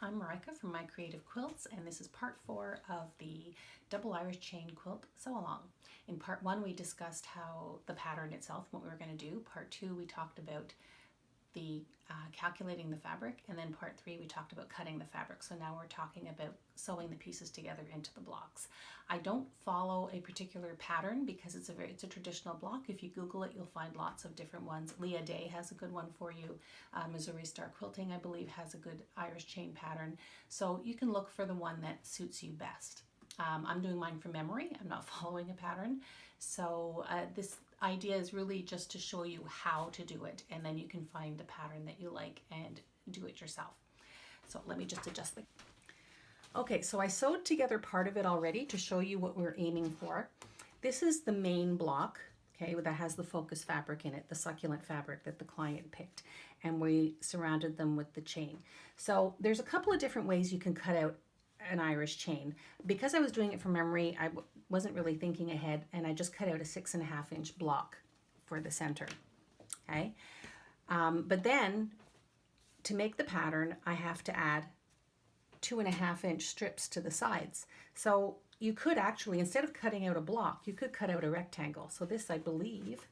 I'm Marika from My Creative Quilts, and this is part 4 of the double Irish chain quilt sew along. In part 1 we discussed how the pattern itself, what we were going to do. Part 2 we talked about the calculating the fabric, and then part 3 we talked about cutting the fabric. So now we're talking about sewing the pieces together into the blocks. I don't follow a particular pattern because it's a traditional block. If you Google it, you'll find lots of different ones. Leah Day has a good one for you. Missouri Star Quilting, I believe, has a good Irish chain pattern. So you can look for the one that suits you best. I'm doing mine from memory. I'm not following a pattern. So this idea is really just to show you how to do it, and then you can find a pattern that you like and do it yourself. So let me just adjust the... Okay, so I sewed together part of it already to show you what we're aiming for. This is the main block, okay, that has the focus fabric in it, the succulent fabric that the client picked, and we surrounded them with the chain. So there's a couple of different ways you can cut out an Irish chain. Because I was doing it from memory, I wasn't really thinking ahead, and I just cut out a 6.5-inch block for the center. Okay, but then to make the pattern, I have to add 2.5-inch strips to the sides. So you could actually, instead of cutting out a block, you could cut out a rectangle. So this, I believe,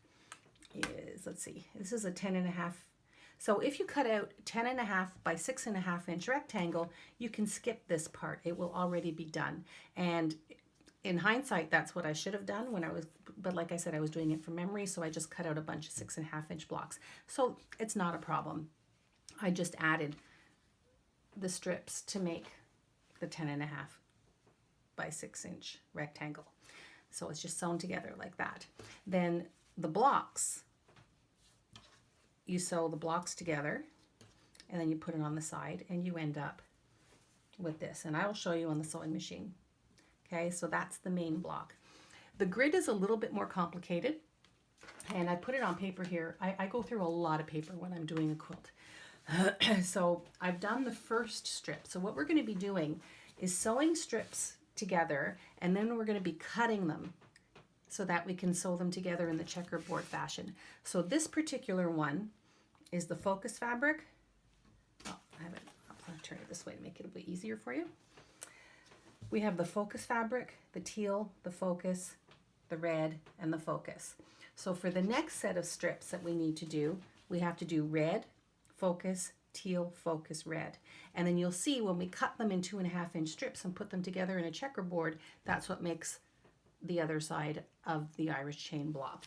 is, let's see, this is a 10.5. So if you cut out 10.5 by 6.5-inch rectangle, you can skip this part. It will already be done. And in hindsight, that's what I should have done when I was, but like I said, I was doing it from memory, so I just cut out a bunch of 6.5-inch blocks. So it's not a problem. I just added the strips to make the 10.5 by 6-inch rectangle. So it's just sewn together like that. Then the blocks, you sew the blocks together, and then you put it on the side, and you end up with this. And I will show you on the sewing machine. Okay, so that's the main block. The grid is a little bit more complicated, and I put it on paper here. I go through a lot of paper when I'm doing a quilt. So I've done the first strip. So what we're going to be doing is sewing strips together, and then we're going to be cutting them so that we can sew them together in the checkerboard fashion. So this particular one is the focus fabric. Oh, I'm going to turn it this way to make it a bit easier for you. We have the focus fabric, the teal, the focus, the red, and the focus. So for the next set of strips that we need to do, we have to do red, focus, teal, focus, red. And then you'll see when we cut them in 2.5-inch strips and put them together in a checkerboard, that's what makes the other side of the Irish chain block.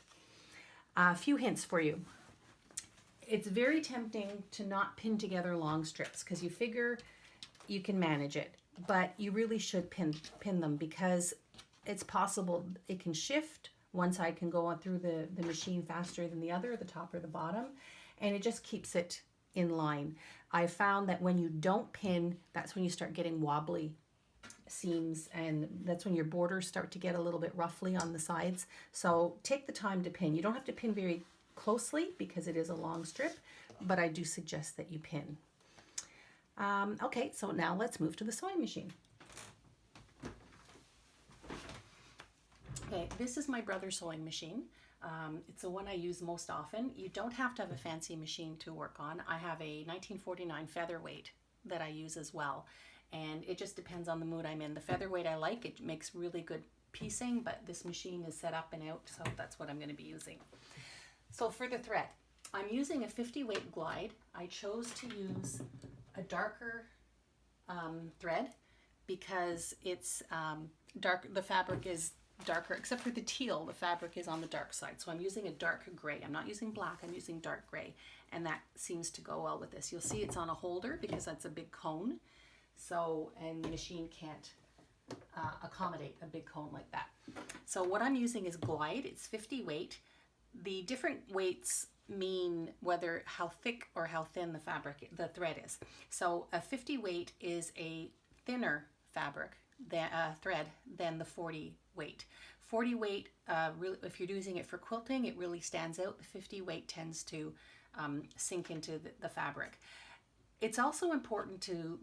A few hints for you. It's very tempting to not pin together long strips because you figure you can manage it, but you really should pin them because it's possible it can shift. One side can go on through the machine faster than the other, the top or the bottom, and it just keeps it in line. I found that when you don't pin, that's when you start getting wobbly seams, and that's when your borders start to get a little bit roughly on the sides. So take the time to pin. You don't have to pin very closely because it is a long strip, but I do suggest that you pin. Okay, so now let's move to the sewing machine. Okay, this is my brother's sewing machine. It's the one I use most often. You don't have to have a fancy machine to work on. I have a 1949 featherweight that I use as well, and it just depends on the mood I'm in. The featherweight I like, it makes really good piecing, but this machine is set up and out, so that's what I'm going to be using. So for the thread, I'm using a 50 weight glide. I chose to use a darker thread because it's dark. The fabric is darker, except for the teal, the fabric is on the dark side. So I'm using a dark gray. I'm not using black, I'm using dark gray, and that seems to go well with this. You'll see it's on a holder because that's a big cone. So, and the machine can't accommodate a big cone like that. So what I'm using is glide. It's 50 weight. The different weights mean whether how thick or how thin the thread is. So a 50 weight is a thinner fabric thread than the 40 weight. 40 weight, really, if you're using it for quilting, it really stands out. The 50 weight tends to sink into the fabric. It's also important to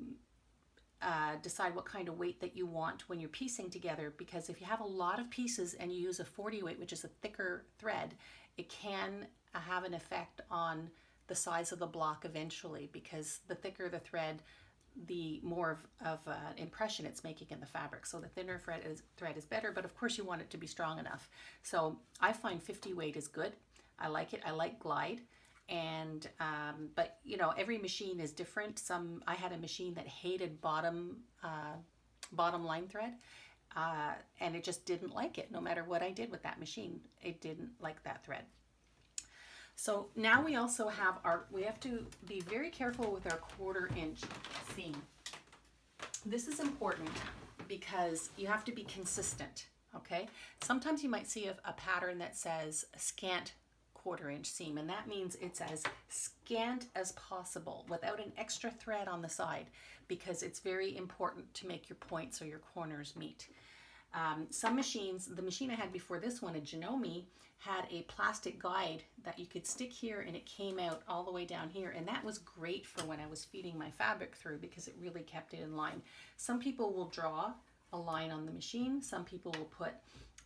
decide what kind of weight that you want when you're piecing together, because if you have a lot of pieces and you use a 40 weight, which is a thicker thread, it can have an effect on the size of the block eventually, because the thicker the thread, the more of an impression it's making in the fabric. So the thinner thread is better, but of course you want it to be strong enough. So I find 50 weight is good. I like it. I like glide. And but you know, every machine is different. I had a machine that hated bottom line thread, and it just didn't like it. No matter what I did with that machine, it didn't like that thread. So now we also have we have to be very careful with our 1/4 inch seam. This is important because you have to be consistent, okay? Sometimes you might see a pattern that says scant 1/4 inch seam, and that means it's as scant as possible without an extra thread on the side, because it's very important to make your points or your corners meet. Some machines, the machine I had before this one, a Janome, had a plastic guide that you could stick here and it came out all the way down here, and that was great for when I was feeding my fabric through because it really kept it in line. Some people will draw a line on the machine. Some people will put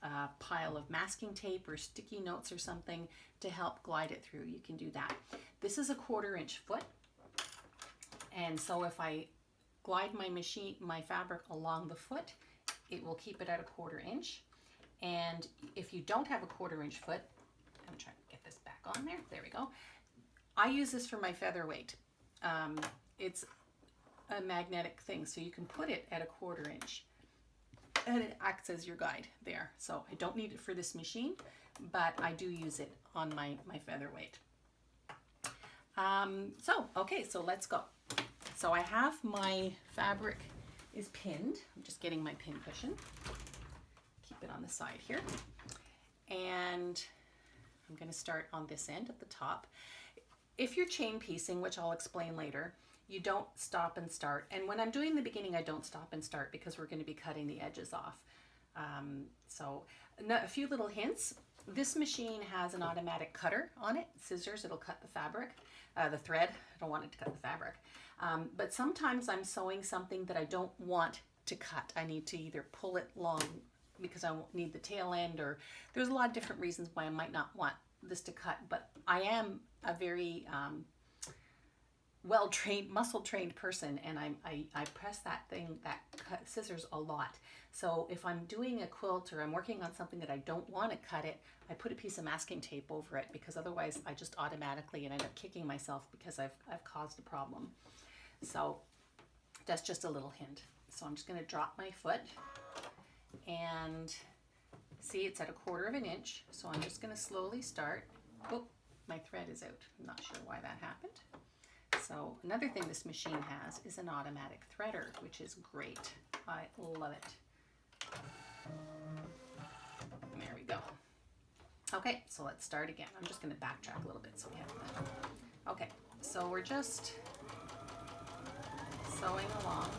a pile of masking tape or sticky notes or something to help glide it through. You can do that. This is a 1/4 inch foot, and so if I glide my fabric along the foot, it will keep it at a 1/4 inch. And if you don't have a 1/4 inch foot, I'm trying to get this back on there. There we go. I use this for my featherweight. It's a magnetic thing, so you can put it at a 1/4 inch, and it acts as your guide there. So I don't need it for this machine, but I do use it on my featherweight. Okay, so let's go. So I have my fabric is pinned. I'm just getting my pin cushion. Keep it on the side here. And I'm going to start on this end at the top. If you're chain piecing, which I'll explain later, you don't stop and start. And when I'm doing the beginning, I don't stop and start because we're going to be cutting the edges off. So a few little hints. This machine has an automatic cutter on it, scissors. It'll cut the fabric, the thread. I don't want it to cut the fabric. But sometimes I'm sewing something that I don't want to cut. I need to either pull it long because I won't need the tail end, or there's a lot of different reasons why I might not want this to cut. But I am a very well-trained, muscle-trained person, and I press that scissors a lot. So if I'm doing a quilt or I'm working on something that I don't want to cut it, I put a piece of masking tape over it, because otherwise I just automatically end up kicking myself because I've caused a problem. So that's just a little hint. So I'm just going to drop my foot, and see, it's at a 1/4 inch. So I'm just going to slowly start. Oh, my thread is out. I'm not sure why that happened. So another thing this machine has is an automatic threader, which is great. I love it. There we go. Okay, so let's start again. I'm just going to backtrack a little bit so we have that. Okay, so we're just sewing along.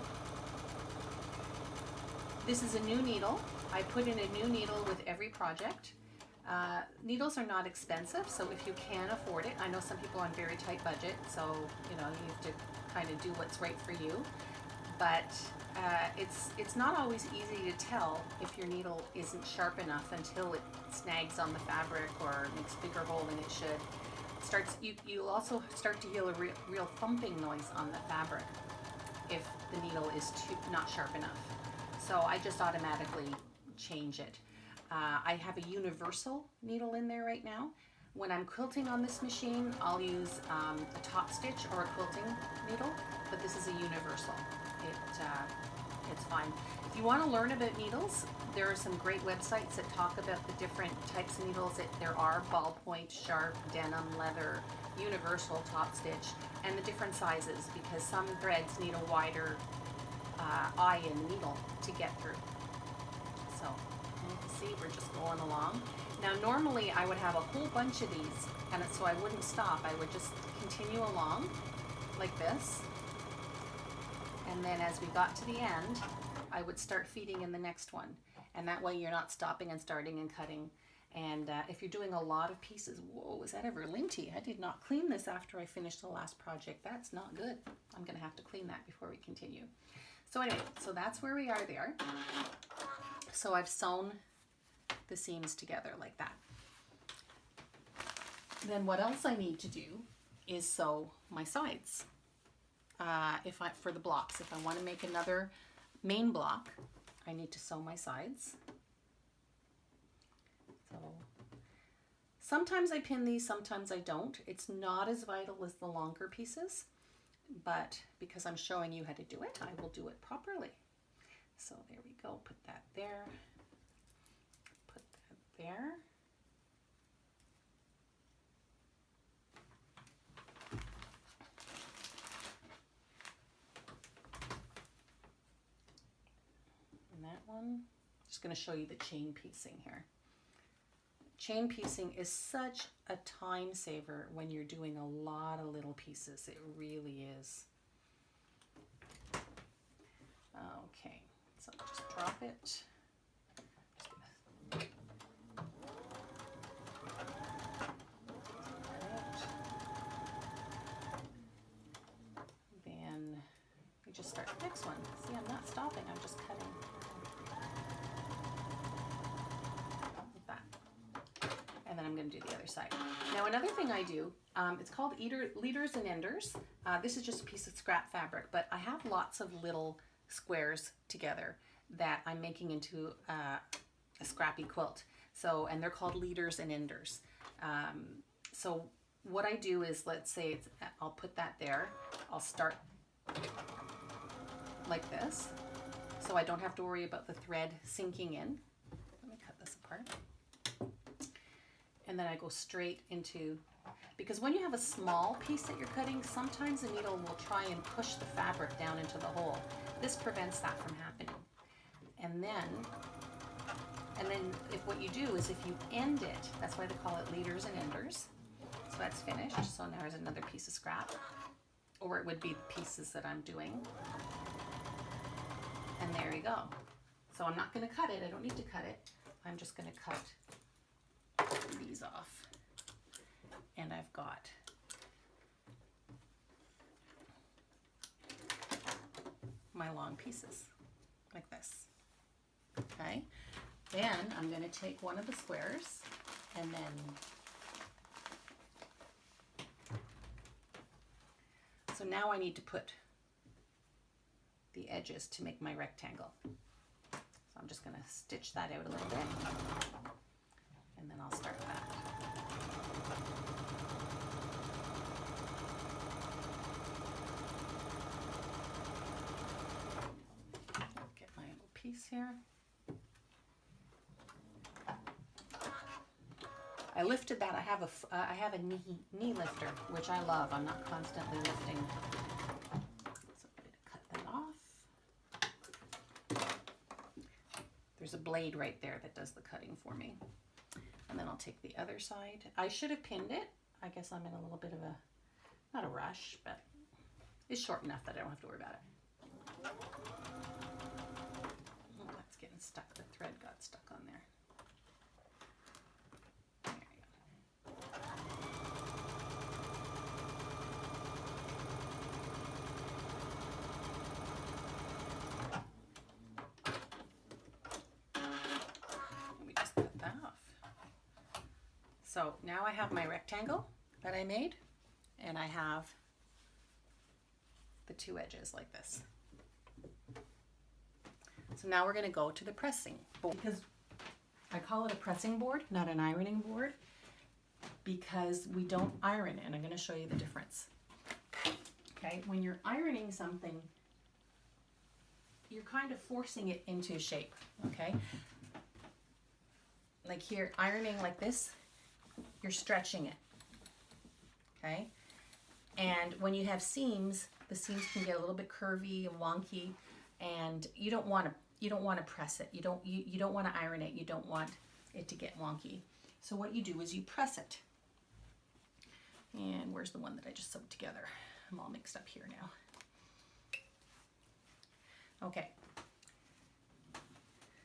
This is a new needle. I put in a new needle with every project. Needles are not expensive, so if you can afford it, I know some people on very tight budget, so you know, you have to kind of do what's right for you. But it's not always easy to tell if your needle isn't sharp enough until it snags on the fabric or makes a bigger hole than it should. You'll also start to hear a real thumping noise on the fabric if the needle is not sharp enough. So I just automatically change it. I have a universal needle in there right now. When I'm quilting on this machine, I'll use a top stitch or a quilting needle, but this is a universal. It's fine. If you want to learn about needles, there are some great websites that talk about the different types of needles that there are: ballpoint, sharp, denim, leather, universal, top stitch, and the different sizes, because some threads need a wider eye in the needle to get through. So you can see we're just going along. Now normally I would have a whole bunch of these, and so I wouldn't stop. I would just continue along like this, and then as we got to the end, I would start feeding in the next one, and that way you're not stopping and starting and cutting. And if you're doing a lot of pieces, whoa, is that ever linty? I did not clean this after I finished the last project. That's not good. I'm gonna have to clean that before we continue. So anyway, so that's where we are there. So I've sewn the seams together like that. Then what else I need to do is sew my sides. for the blocks, if I want to make another main block, I need to sew my sides. So sometimes I pin these, sometimes I don't. It's not as vital as the longer pieces, but because I'm showing you how to do it, I will do it properly. So there we go, put that there, put that there. And that one, just going to show you the chain piecing here. Chain piecing is such a time saver when you're doing a lot of little pieces. It really is. Okay, so just drop it. Then we just start the next one. See, I'm not stopping, I'm just cutting. Like that. And then I'm going to do the other side. Now another thing I do, it's called leaders and enders. This is just a piece of scrap fabric, but I have lots of little squares together that I'm making into a scrappy quilt. So, and they're called leaders and enders. So what I do is, let's say I'll put that there. I'll start like this, so I don't have to worry about the thread sinking in. Let me cut this apart. And then I go straight into, because when you have a small piece that you're cutting, sometimes the needle will try and push the fabric down into the hole. This prevents that from happening. And then if what you do is if you end it, that's why they call it leaders and enders. So that's finished. So now there's another piece of scrap, or it would be the pieces that I'm doing. And there you go. So I'm not going to cut it. I don't need to cut it. I'm just going to cut these off. And I've got my long pieces like this. Okay. Then I'm going to take one of the squares and then so now I need to put the edges to make my rectangle. So I'm just going to stitch that out a little bit, and then I'll start that. Get my little piece here. I lifted that. I have a knee lifter, which I love. I'm not constantly lifting. So I'm going to cut that off. There's a blade right there that does the cutting for me. And then I'll take the other side. I should have pinned it. I guess I'm in a little bit of a, not a rush, but it's short enough that I don't have to worry about it. Oh, that's getting stuck. The thread got stuck on there. So now I have my rectangle that I made, and I have the two edges like this. So now we're going to go to the pressing board, because I call it a pressing board, not an ironing board, because we don't iron, and I'm going to show you the difference. Okay, when you're ironing something, you're kind of forcing it into shape, okay? Like here, ironing like this, you're stretching it, okay? And when you have seams, the seams can get a little bit curvy and wonky, and you don't want to press it. You don't want to iron it. You don't want it to get wonky. So what you do is you press it. And where's the one that I just sewed together? I'm all mixed up here now. Okay.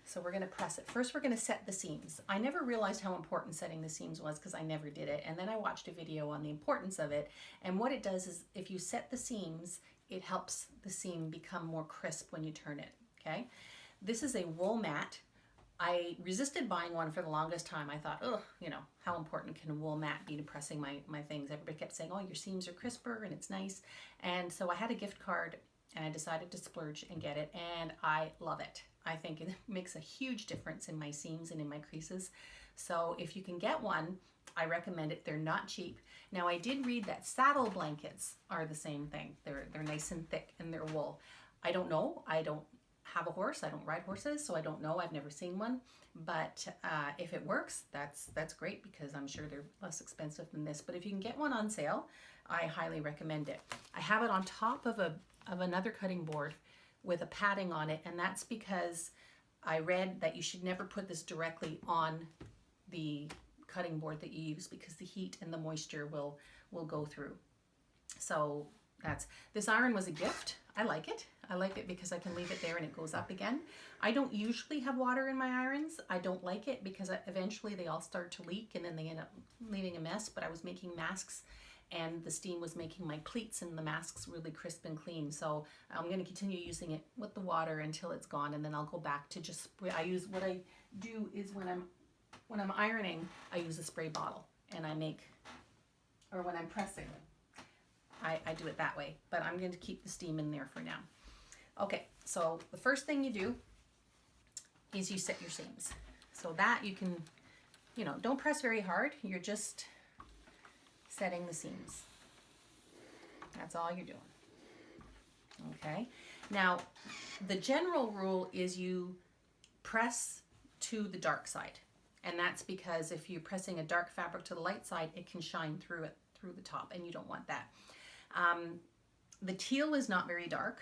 So we're going to press it. First, we're going to set the seams. I never realized how important setting the seams was because I never did it. And then I watched a video on the importance of it. And what it does is if you set the seams, it helps the seam become more crisp when you turn it. Okay. This is a wool mat I resisted buying one for the longest time. I thought, oh, you know, how important can a wool mat be to pressing my things? Everybody kept saying, oh, your seams are crisper and it's nice. And so I had a gift card and I decided to splurge and get it. And I love it. I think it makes a huge difference in my seams and in my creases. So if you can get one, I recommend it. They're not cheap. Now I did read that saddle blankets are the same thing. They're nice and thick and they're wool. I don't know. I don't have a horse. I don't ride horses, so I don't know. I've never seen one. But if it works, that's great because I'm sure they're less expensive than this. But if you can get one on sale, I highly recommend it. I have it on top of another cutting board with a padding on it, and that's because I read that you should never put this directly on the cutting board that you use because the heat and the moisture will go through. So this iron was a gift. I like it. I like it because I can leave it there and it goes up again. I don't usually have water in my irons. I don't like it because eventually they all start to leak and then they end up leaving a mess. But I was making masks and the steam was making my pleats and the masks really crisp and clean. So I'm going to continue using it with the water until it's gone, and then I'll go back to just spray. What I do is when I'm ironing, I use a spray bottle and when I'm pressing, I do it that way, but I'm going to keep the steam in there for now. Okay, so the first thing you do is you set your seams. So that you can, don't press very hard. You're just setting the seams. That's all you're doing. Okay, now the general rule is you press to the dark side. And that's because if you're pressing a dark fabric to the light side, it can shine through the top, and you don't want that. The teal is not very dark.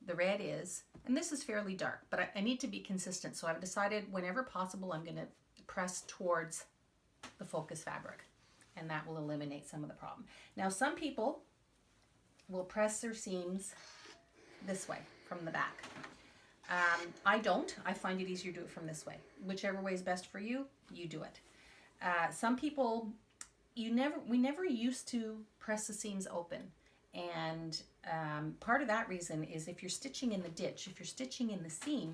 The red is, and this is fairly dark, but I need to be consistent. So I've decided whenever possible, I'm going to press towards the focus fabric, and that will eliminate some of the problem. Now, some people will press their seams this way from the back. I don't. I find it easier to do it from this way. Whichever way is best for you, you do it. Some people, we never used to press the seams open. And part of that reason is if you're stitching in the ditch, if you're stitching in the seam,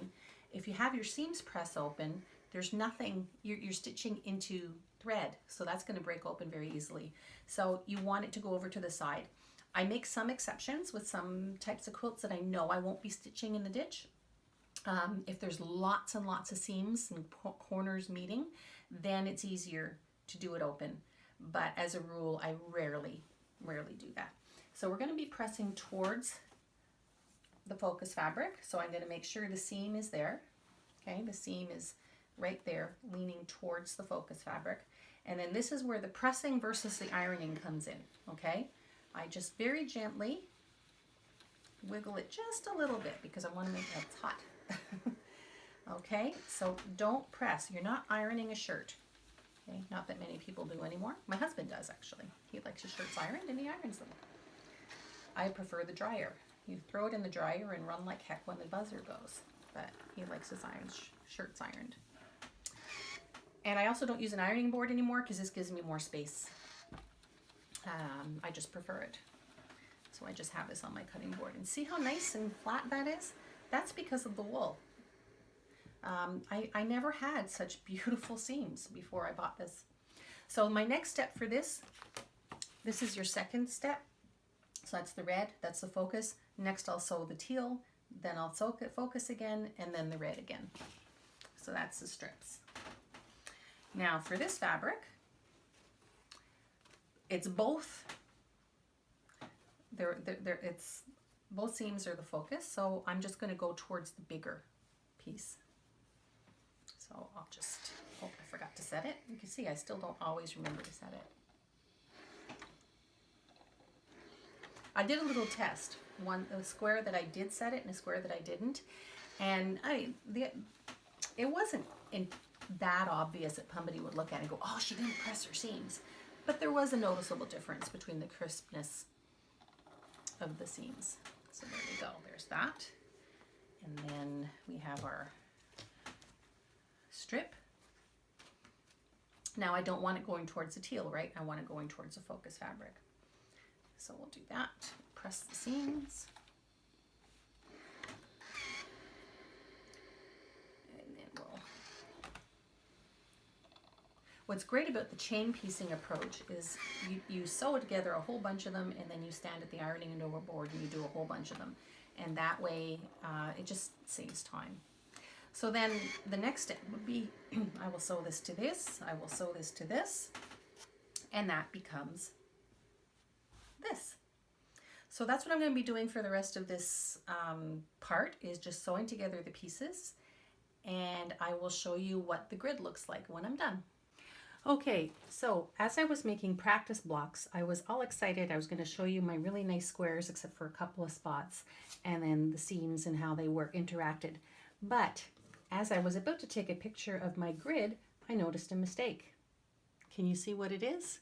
if you have your seams press open, there's nothing, you're stitching into thread. So that's going to break open very easily. So you want it to go over to the side. I make some exceptions with some types of quilts that I know I won't be stitching in the ditch. If there's lots and lots of seams and corners meeting, then it's easier to do it open. But as a rule, I rarely do that. So we're going to be pressing towards the focus fabric. So I'm going to make sure the seam is there. Okay, the seam is right there, leaning towards the focus fabric. And then this is where the pressing versus the ironing comes in. Okay, I just very gently wiggle it just a little bit because I want to make it hot. Okay, so don't press. You're not ironing a shirt. Okay, not that many people do anymore. My husband does, actually. He likes his shirts ironed and he irons them. I prefer the dryer. You throw it in the dryer and run like heck when the buzzer goes. But he likes his shirts ironed. And I also don't use an ironing board anymore because this gives me more space. I just prefer it. So I just have this on my cutting board. And see how nice and flat that is? That's because of the wool. I never had such beautiful seams before I bought this. So my next step for this is your second step. So that's the red, that's the focus. Next I'll sew the teal, then I'll sew it focus again, and then the red again. So that's the strips. Now for this fabric, it's both. Both seams are the focus, so I'm just going to go towards the bigger piece. So I'll just, I forgot to set it. You can see I still don't always remember to set it. I did a little test, a square that I did set it and a square that I didn't, and it wasn't that obvious that somebody would look at it and go, oh, she didn't press her seams. But there was a noticeable difference between the crispness of the seams. So there we go, there's that. And then we have our strip. Now I don't want it going towards the teal, right? I want it going towards the focus fabric. So we'll do that, press the seams. And then we'll What's great about the chain piecing approach is you sew together a whole bunch of them, and then you stand at the ironing and overboard and you do a whole bunch of them. And that way it just saves time. So then the next step would be I will sew this to this, I will sew this to this, and that becomes this. So that's what I'm going to be doing for the rest of this part, is just sewing together the pieces, and I will show you what the grid looks like when I'm done. Okay, so as I was making practice blocks, I was all excited. I was going to show you my really nice squares, except for a couple of spots, and then the seams and how they were interacted. But as I was about to take a picture of my grid, I noticed a mistake. Can you see what it is?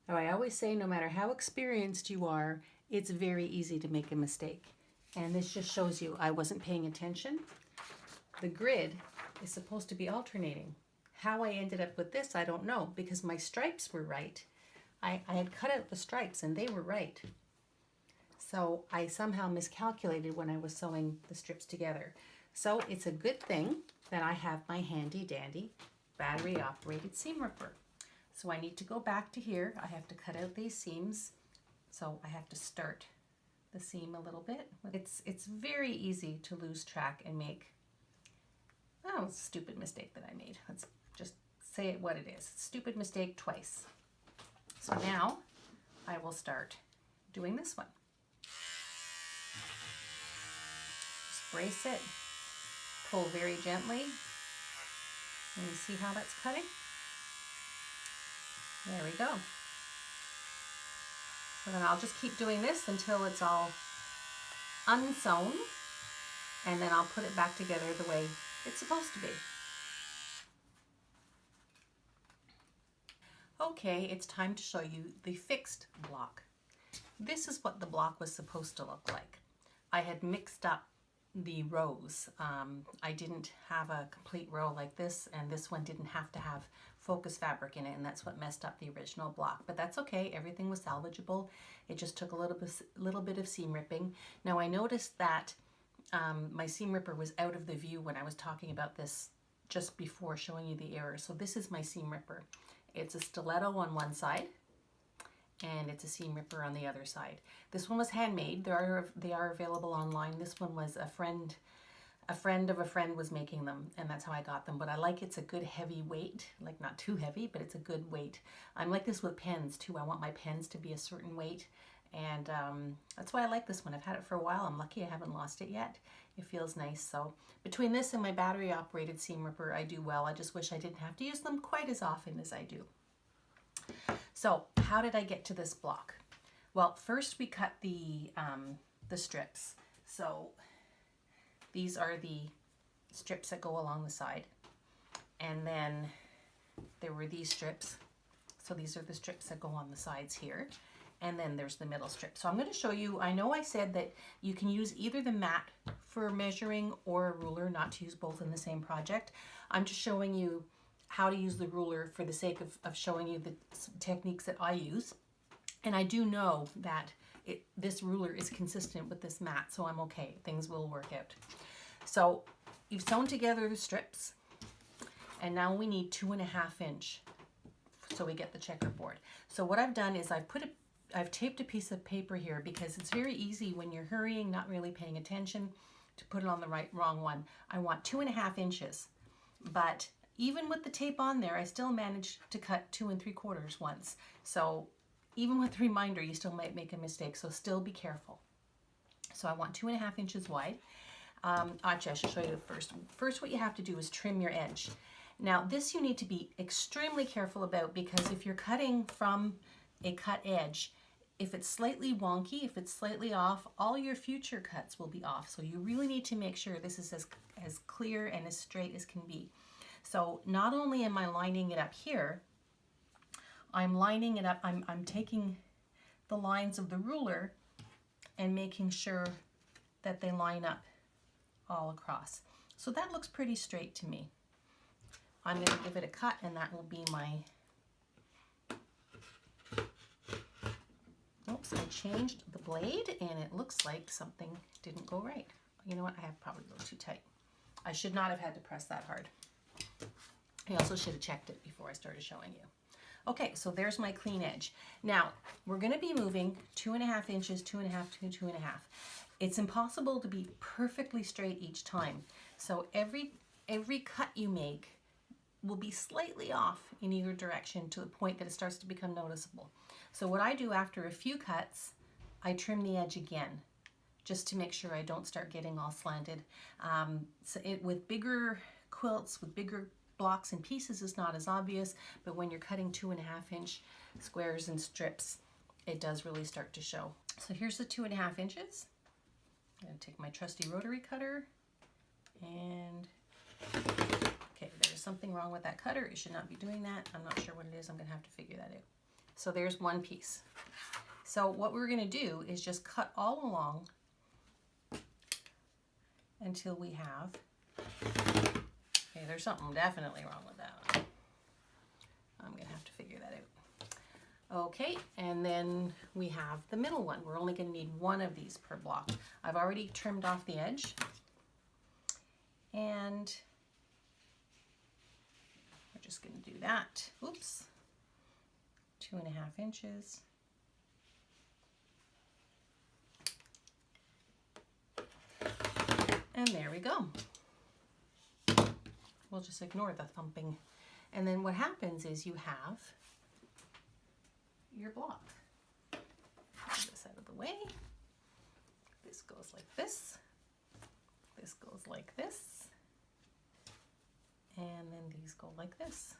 Now, I always say no matter how experienced you are, it's very easy to make a mistake. And this just shows you I wasn't paying attention. The grid is supposed to be alternating. How I ended up with this, I don't know, because my stripes were right. I had cut out the stripes and they were right. So I somehow miscalculated when I was sewing the strips together. So it's a good thing that I have my handy dandy battery operated seam ripper. So I need to go back to here. I have to cut out these seams. So I have to start the seam a little bit. It's very easy to lose track and make, oh, it's a stupid mistake that I made. Let's just say it what it is. Stupid mistake twice. So now I will start doing this one. Just brace it, pull very gently, and you see how that's cutting? There we go. So then I'll just keep doing this until it's all unsewn, and then I'll put it back together the way it's supposed to be. Okay, it's time to show you the fixed block. This is what the block was supposed to look like. I had mixed up the rows. I didn't have a complete row like this, and this one didn't have to have focus fabric in it, and that's what messed up the original block. But that's okay, everything was salvageable. It just took a little bit of seam ripping. Now I noticed that my seam ripper was out of the view when I was talking about this just before showing you the error. So this is my seam ripper. It's a stiletto on one side, and it's a seam ripper on the other side. This one was handmade. They are available online. This one was a friend of a friend was making them, and that's how I got them. But I like it's a good heavy weight, like not too heavy, but it's a good weight. I'm like this with pens too. I want my pens to be a certain weight, and that's why I like this one. I've had it for a while. I'm lucky I haven't lost it yet. It feels nice. So between this and my battery operated seam ripper, I do well. I just wish I didn't have to use them quite as often as I do. So how did I get to this block? Well, first we cut the strips. So these are the strips that go along the side. And then there were these strips. So these are the strips that go on the sides here. And then there's the middle strip. So I'm going to show you, I know I said that you can use either the mat for measuring or a ruler, not to use both in the same project. I'm just showing you how to use the ruler for the sake of showing you the techniques that I use. And I do know that this ruler is consistent with this mat, so I'm okay. Things will work out. So you've sewn together the strips, and now we need 2.5 inch so we get the checkerboard. So what I've done is I've taped a piece of paper here, because it's very easy when you're hurrying, not really paying attention, to put it on the wrong one. I want 2.5 inches, but even with the tape on there, I still managed to cut 2 3/4 once. So even with the reminder, you still might make a mistake, so still be careful. So I want 2.5 inches wide. Actually, I should show you first. First, what you have to do is trim your edge. Now, this you need to be extremely careful about, because if you're cutting from a cut edge, if it's slightly wonky, if it's slightly off, all your future cuts will be off. So you really need to make sure this is as clear and as straight as can be. So not only am I lining it up here, I'm lining it up, I'm taking the lines of the ruler and making sure that they line up all across. So that looks pretty straight to me. I'm going to give it a cut, and that will be my, oops, I changed the blade and it looks like something didn't go right. You know what, I have probably a little too tight. I should not have had to press that hard. I also should have checked it before I started showing you. Okay, so there's my clean edge. Now, we're going to be moving 2.5 inches, 2.5 to 2.5. It's impossible to be perfectly straight each time. So every cut you make will be slightly off in either direction to the point that it starts to become noticeable. So what I do after a few cuts, I trim the edge again, just to make sure I don't start getting all slanted. With bigger quilts, with bigger blocks and pieces, is not as obvious, but when you're cutting 2.5 inch squares and strips, it does really start to show. So here's the 2.5 inches. I'm going to take my trusty rotary cutter, and okay, there's something wrong with that cutter. It should not be doing that. I'm not sure what it is. I'm going to have to figure that out. So there's one piece. So what we're going to do is just cut all along until we have, okay, there's something definitely wrong with that one. I'm going to have to figure that out. Okay, and then we have the middle one. We're only going to need one of these per block. I've already trimmed off the edge, and we're just going to do that. Oops, 2.5 inches. And there we go. We'll just ignore the thumping. And then what happens is you have your block. Move this out of the way. This goes like this. This goes like this. And then these go like this.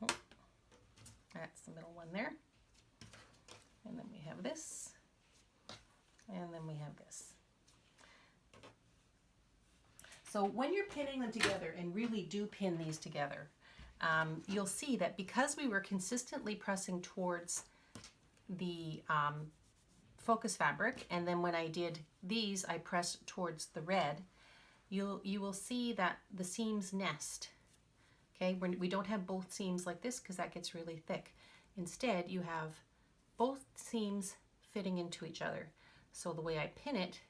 Oh, that's the middle one there. And then we have this. And then we have this. So when you're pinning them together, and really do pin these together, you'll see that because we were consistently pressing towards the focus fabric, and then when I did these, I pressed towards the red, you will see that the seams nest. Okay, we don't have both seams like this because that gets really thick. Instead, you have both seams fitting into each other. So the way I pin it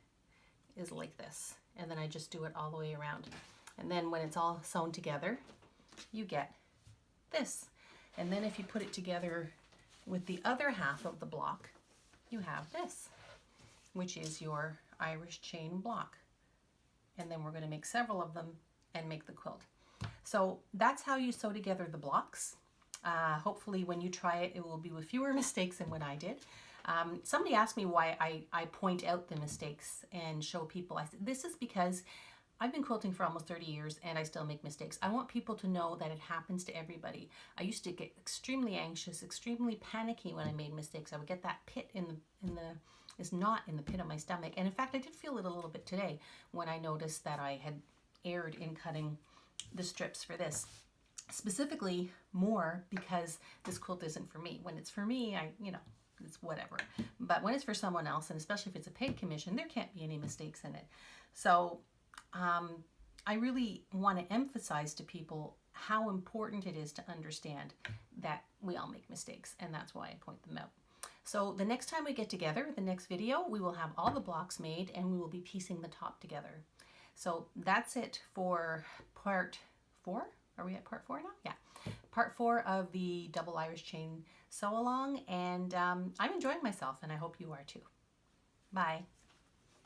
is like this, and then I just do it all the way around. And then when it's all sewn together, you get this. And then if you put it together with the other half of the block, you have this, which is your Irish chain block. And then we're going to make several of them and make the quilt. So that's how you sew together the blocks. Hopefully when you try it, it will be with fewer mistakes than what I did. Somebody asked me why I point out the mistakes and show people. I said, this is because I've been quilting for almost 30 years and I still make mistakes. I want people to know that it happens to everybody. I used to get extremely anxious, extremely panicky when I made mistakes. I would get that pit this knot in the pit of my stomach. And in fact, I did feel it a little bit today when I noticed that I had erred in cutting the strips for this. Specifically more because this quilt isn't for me. When it's for me, it's whatever. But when it's for someone else, and especially if it's a paid commission, there can't be any mistakes in it. So I really want to emphasize to people how important it is to understand that we all make mistakes, and that's why I point them out. So the next time we get together, the next video, we will have all the blocks made and we will be piecing the top together. So that's it for part 4. Are we at part 4 now? Yeah. Part 4 of the double Irish chain sew along, and I'm enjoying myself, and I hope you are too. Bye.